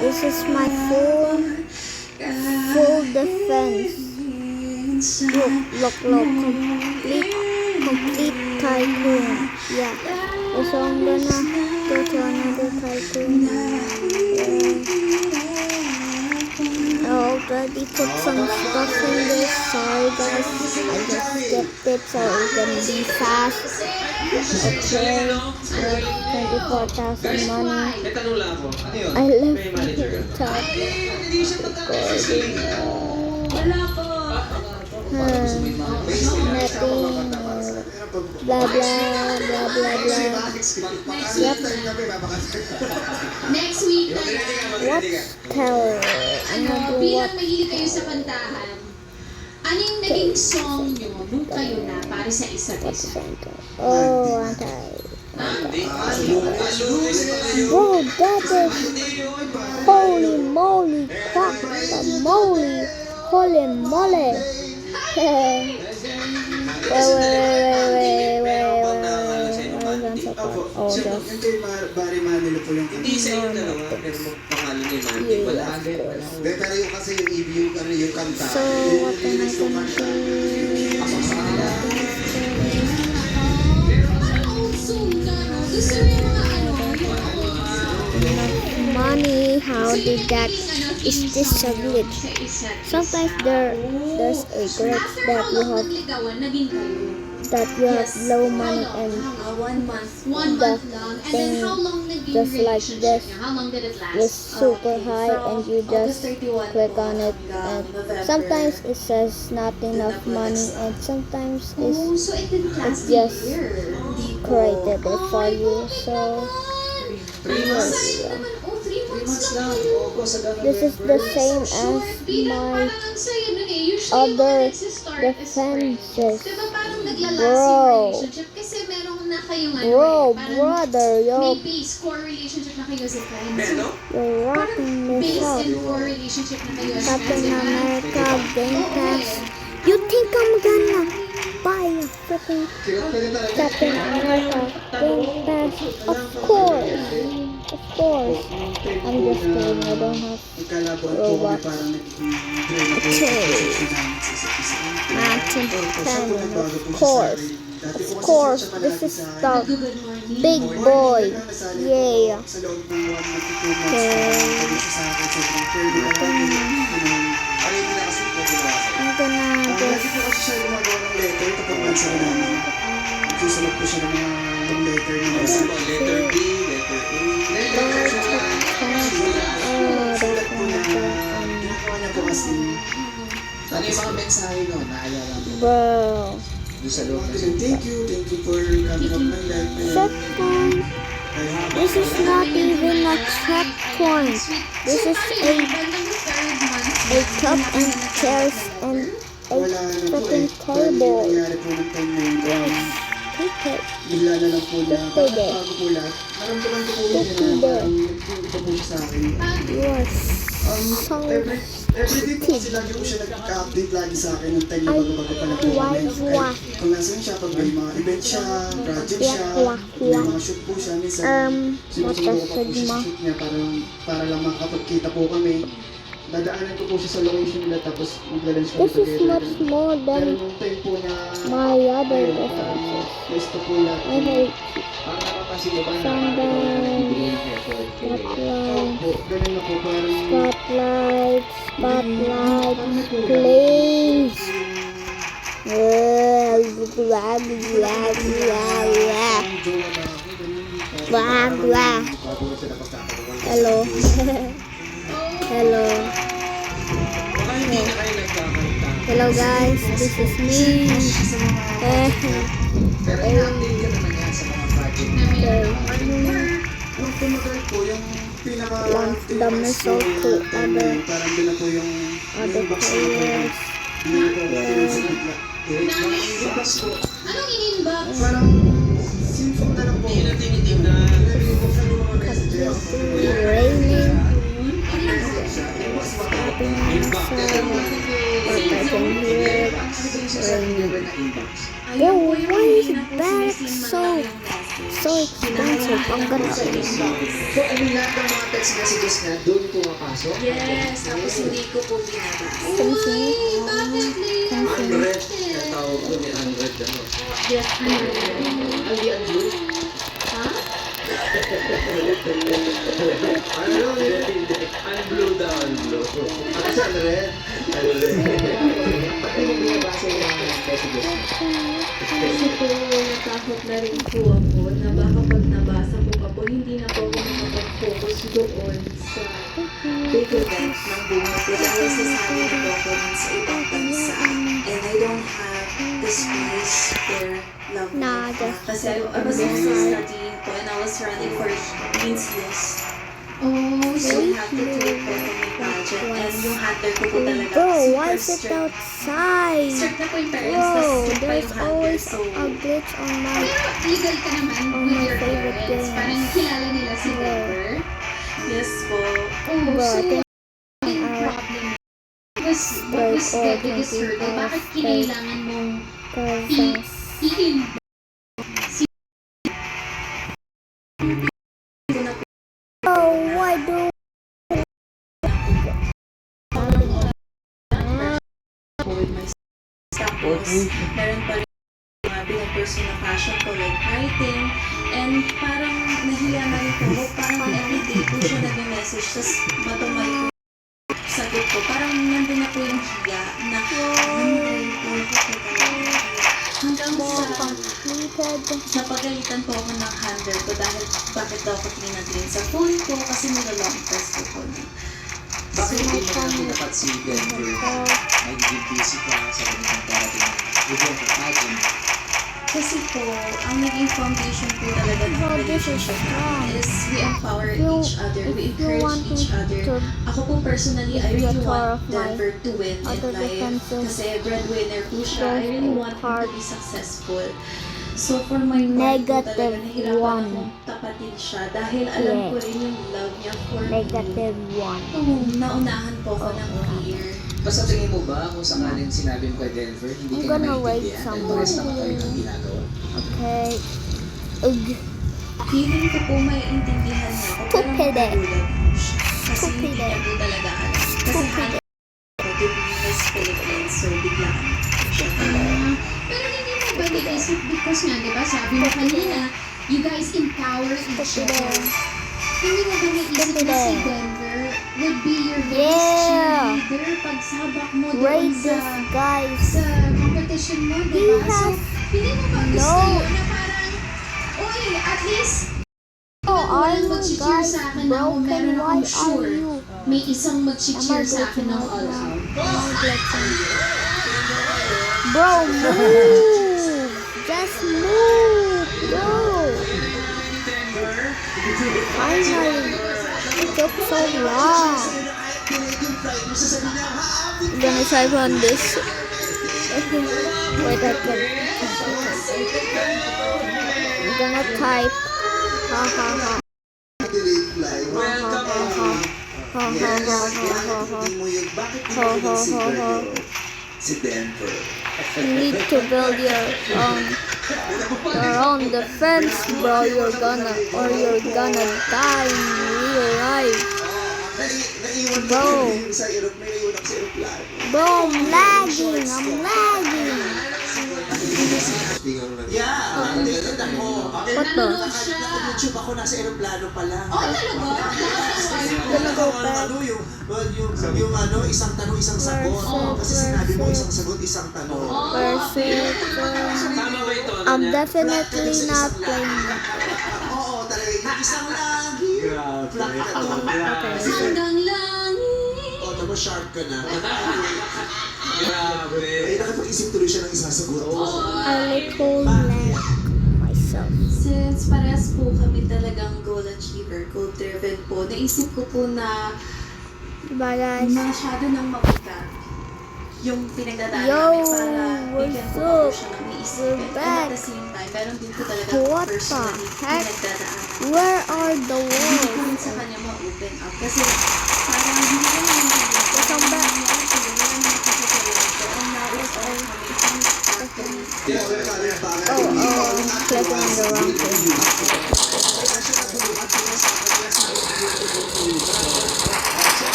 This is my full defense. Look, complete tycoon. Yeah. So I'm gonna go to another tycoon. I already put some stuff in this. Sorry guys, I just skipped it so it can be fast. Okay, 24,000 money. I left the top recording. Nothing. Blah blah blah blah blah. Yep. Next week na What tell? bilang mahilig kayo sa kantahan, ano yung naging song nyo nung kayo na para sa isa't isa? Oh, antay. Bro, that is holy moly, guacamole, holy moly. Wait. Oh, just. Barry Manilow po yung Hindi sa inyo dalawa, pero magpangalan ni Mandy. Wala. pero yung kasi yung kanta. So, what am I gonna do? Money, how did that? Is this a glitch? Sometimes there's a glitch that you have low money and 1 month lang. And then how long naging just like relationship this niya? How long did it last? is super high and you just click on it and sometimes it says not enough money and sometimes Oh, it's so it didn't last just a year. created it for you. So Sayang naman. Oh, 3 months lang. this is the same as my Parang ang saya nun eh. Usually, other mga nagsistart is defenses. diba parang naglalas Bro. yung relationship kasi merong na kayong ano Bro, eh, parang brother, yo, may base, core relationship na kayo sa friends. Pero, you're rocking Parang this base up. and core relationship na kayo as Captain friends. America, Game Pass. You think I'm gonna buy a freaking Captain America Game Pass? Of course. Of course. I'm just kidding. I don't have Robux. Okay. Mountain Canyon, of course. Of course, this is the Good morning. big boy. Yeah. I'm gonna just Kasi siya gumagawa ng letter kapag bansa ko namin. Nagsusulat po siya ng mga letter niya. letter B, letter A. Ginagawa niya po kasi. Ano yung mga mensahe no? Naalala mo. bro. Doon sa loob na Thank you for coming up my life. Checkpoint. This is not even a checkpoint. This is a cup and chairs and a Wala na po freaking eh. table. Nangyari po ng time na yun. Yes. Take it. Bigla na lang po na. Pwede. Bago po lahat. Naramdaman ko po yun na Pwede. parang nagpunta po siya sa akin. Yes. So Everyday po kasi lagi po siya nag-update lagi sa akin ng time na bago pa lang po kami. wah. Kung nasan siya, pag may mga event siya, project siya, Wah. may mga shoot po siya, minsan What sinusundo the ko pa po siya sigma? sa shoot niya para lang makakapagkita po kami. Dadaanan ko po siya sa location nila tapos maglalunch kami This is together. much more Pero than nung time po na my other ayun, defenses. gusto po lahat. I hate Parang napapansin mo ba na Sunday. Opo, ganun na po parang Spotlight, please. Blah, blah, blah, blah, blah. Blah, blah. Hello. Hello. Baka hindi na kayo nagkakanta. Hello guys, this is me. Pero i-update ka naman yan sa mga project na may Nung tumatay po yung pinaka Launch the missile to other parang doon na po yung players. Inbox po. Anong in-inbox? Parang sinful na lang po. Hindi na tinitim na Nire-inbox na yung mga messages. Raining. inbox. What I can hear. Raining. Yo, why is back so So expensive. Ang ganda. So, lahat ng mga text messages na doon pumapasok? Yes, tapos hindi ko po binabasa. Expensive. Unread. Ang tawag ko ni unread ano. Yes, Hindi ang blue? Ha? Ano? Unblue daw, unblue. Ano sa red? Ba't di mo binabasa yung mga messages? Kasi po, natakot na rin po ako na baka pag nabasa ko pa po, hindi na po ako makapag-focus doon sa big events ng buhay ko dahil sasali na po ako sa ibang bansa. And I don't have the space for love Nah, life. just Kasi I was also studying po and I was running for Dean's List. Oh, So so I have to do it po for my project. And yung hunter ko po talaga Bro, why super is it strict. outside? strict na po yung parents, Bro, tapos strict pa there's yung hunter. always So, a glitch on my... pero legal ka naman Oh, with my your favorite parents. game. Parang kilala nila si Yeah. Denver. Yes po. Oh, Bro, so, I think yung problem what was the biggest hurdle? Bakit kinailangan mong cousins. i-invite Oh, why do... With my tapos meron pa rin mga pinapursue na passion ko like writing and parang nahiya na rin po ako parang everyday po siya nag-message tapos matumay ko sagot ko parang nandun na po yung hiya na hanggang sa Completed. napagalitan po ako ng handler ko dahil bakit daw ako clean sa phone ko kasi nilolong test ko po na Bakit hindi mo na pinapat si Denver? Magiging busy ka sa ganitong darating na event or pageant. kasi po, ang naging foundation po talaga ng relationship namin is we empower each other, we If you want encourage each other. to Ako po personally, I be a really tour want of my Denver to win in other life defensive kasi breadwinner po siya. I really want him to be successful. So for my part po Negative talaga, nahirapan one. akong tapatin siya dahil alam ko rin yung love niya for me. Negative 1. Naunahan po ako ng career. Basta tingin mo ba kung sakaling sinabi mo kay Denver, hindi I'm ka na gonna rate maintindihan dahil someone. pares naman kayo ng ginagawa? Okay. Ugh. Feeling ko po may intindihan niya ako. Pero Stupid eh. nagulat po siya. Kasi Stupid hindi niya eh. po talaga alam. Kasi Stupid hanap ko to be Miss Philippines. So biglaan po siya. pero hindi mo ba naisip because nga, di ba, sabi mo kanina, you guys empower each other. Hindi mo ba naisip na si Denver would be your biggest Yeah. cheerleader pag sabak mo doon Rate sa this, guys. competition mo, di He ba? So, has hindi mo ba gusto no- yun na parang, uy, at least, Oh, are walang you mag-cheer guys sa akin na kung broken? meron Why akong are sure, you? may isang Am I mag-cheer sa akin glitching ng out all now? out. Am I glitching? Bro, move! Just move, bro! Finally! It took so long. I'm gonna type on this. Wait, I can. I'm gonna type. Ha ha ha. Welcome everyone. Ha ha ha ha ha ha. Ho ho ho ho. Si Denver. You need to build your own defense, bro. You're gonna die in real life. Bro. Bro, I'm lagging. Yeah, tingnan mo. What the? Nanonood siya. YouTube ako nasa eroplano pa lang. Oh, talaga? Gonna go back. Yung isang tanong, isang sagot. Kasi sinabi mo isang sagot, isang tanong. Perfect. Tama ba ito? I'm definitely not playing. Oo, talaga. Yung isang lagi. Flat ka to. Hanggang langit. O, tapos sharp ka na. Grabe. Ay, nakapag-isip tuloy siya ng isang sagot. I little lag myself. Since parehas po kami talagang goal achiever, goal driven po, naisip ko po na Diba, guys? masyado nang mabigat yung pinagdadaanan Yo, namin para bigyan what's po ako up? siya ng iisipin. We're And back. at the same time, meron din po talaga What the personally heck? pinagdadaanan. Where are the Hindi ko walls? rin sa kanya ma-open up kasi parang hindi ko naman Yes, I'm back. And now it's all coming from factory. Oh, I'm clicking on the wrong thing.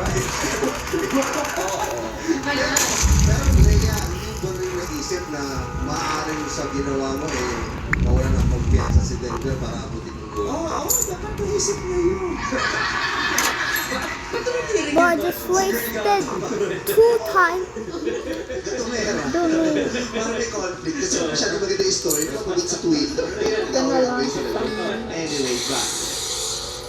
Right. Ayun. Pero Leia, hindi ba rin naisip na maaaring sa ginawa mo mawala ng kumpiyansa si Denver para abutin yung goal? Oo, dapat naisip na yun. But I just wasted 2 times. Ito meron. Don't know. Parang may conflict. Kasi masyado maganda yung story. Napagulit sa Twitter. Anyway, back.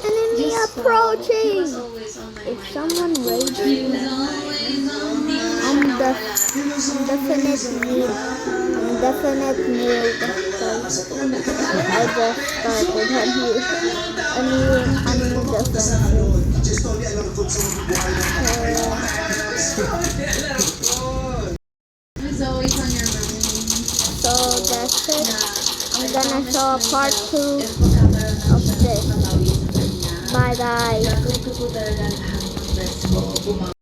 Enemy He approaching. was always on my If mind. someone He raging, was always on the I'm definite mood. I'm definite mood. I just started a new defensive. Just told me, alam ko sa buhay ng He's always on your mind. So that's it. I'm gonna show part 2 If magkakaroon na of siya this. ng patawi sa kanya, Bye guys. gagawin ko po talaga lahat ng best ko.